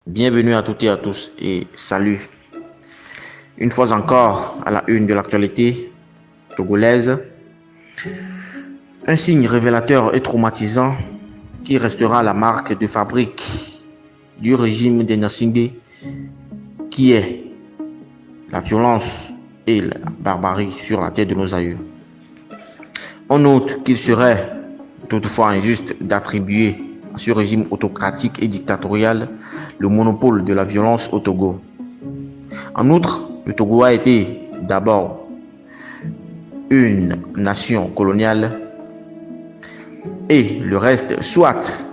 Bienvenue à toutes et à tous et salut. Une fois encore à la une de l'actualité togolaise, un signe révélateur et traumatisant qui restera la marque de fabrique du régime des Gnassingbé qui est la violence et la barbarie sur la terre de nos aïeux. On note qu'il serait toutefois injuste d'attribuer à ce régime autocratique et dictatorial le monopole de la violence au Togo. En outre, le Togo a été d'abord une nation coloniale et le reste soit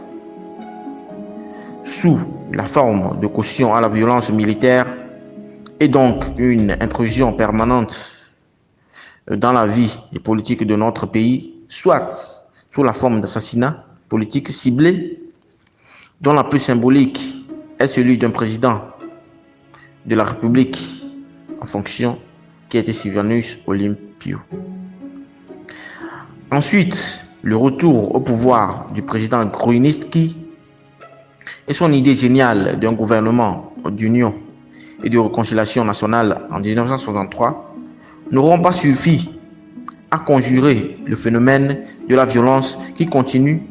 sous la forme de caution à la violence militaire et donc une intrusion permanente dans la vie et politique de notre pays, soit sous la forme d'assassinats politiques ciblés, dont la plus symbolique est celui d'un président de la République en fonction qui était Sylvanus Olympio. Ensuite, le retour au pouvoir du président Gruniski et son idée géniale d'un gouvernement d'union et de réconciliation nationale en 1963 n'auront pas suffi à conjurer le phénomène de la violence qui continue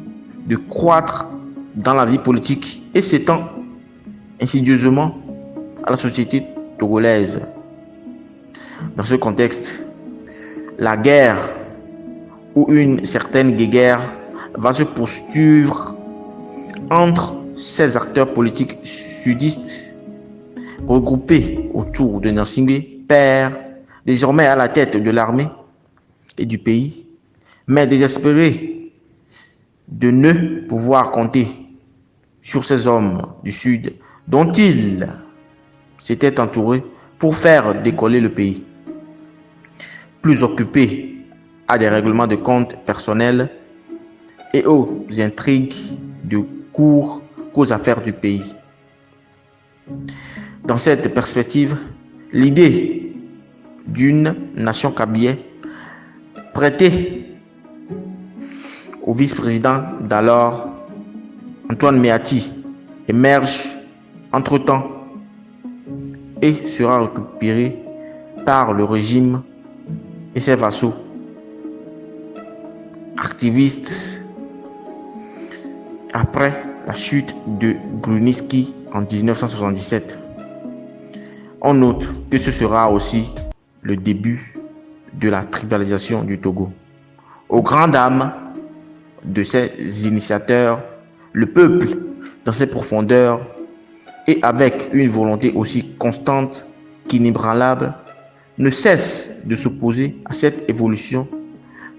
de croître dans la vie politique et s'étend insidieusement à la société togolaise. Dans ce contexte, la guerre ou une certaine guéguerre va se poursuivre entre ces acteurs politiques sudistes regroupés autour de Gnassingbé, père désormais à la tête de l'armée et du pays, mais désespérés de ne pouvoir compter sur ces hommes du Sud dont ils s'étaient entourés pour faire décoller le pays. Plus occupés à des règlements de comptes personnels et aux intrigues de cour qu'aux affaires du pays. Dans cette perspective, l'idée d'une nation kabyé prêtée au vice-président d'alors, Antoine Méati, émerge entre-temps et sera récupérée par le régime et ses vassaux activistes après la chute de Gruniski en 1977. On note que ce sera aussi le début de la tribalisation du Togo. Aux grandes dames de ses initiateurs, le peuple, dans ses profondeurs et avec une volonté aussi constante qu'inébranlable, ne cesse de s'opposer à cette évolution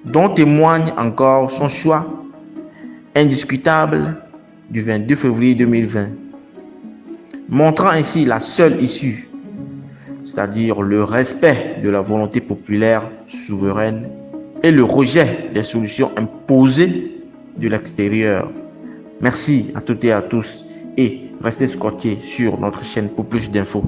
dont témoigne encore son choix indiscutable du 22 février 2020, montrant ainsi la seule issue, c'est-à-dire le respect de la volonté populaire souveraine et le rejet des solutions imposées de l'extérieur. Merci à toutes et à tous et restez scotchés sur notre chaîne pour plus d'infos.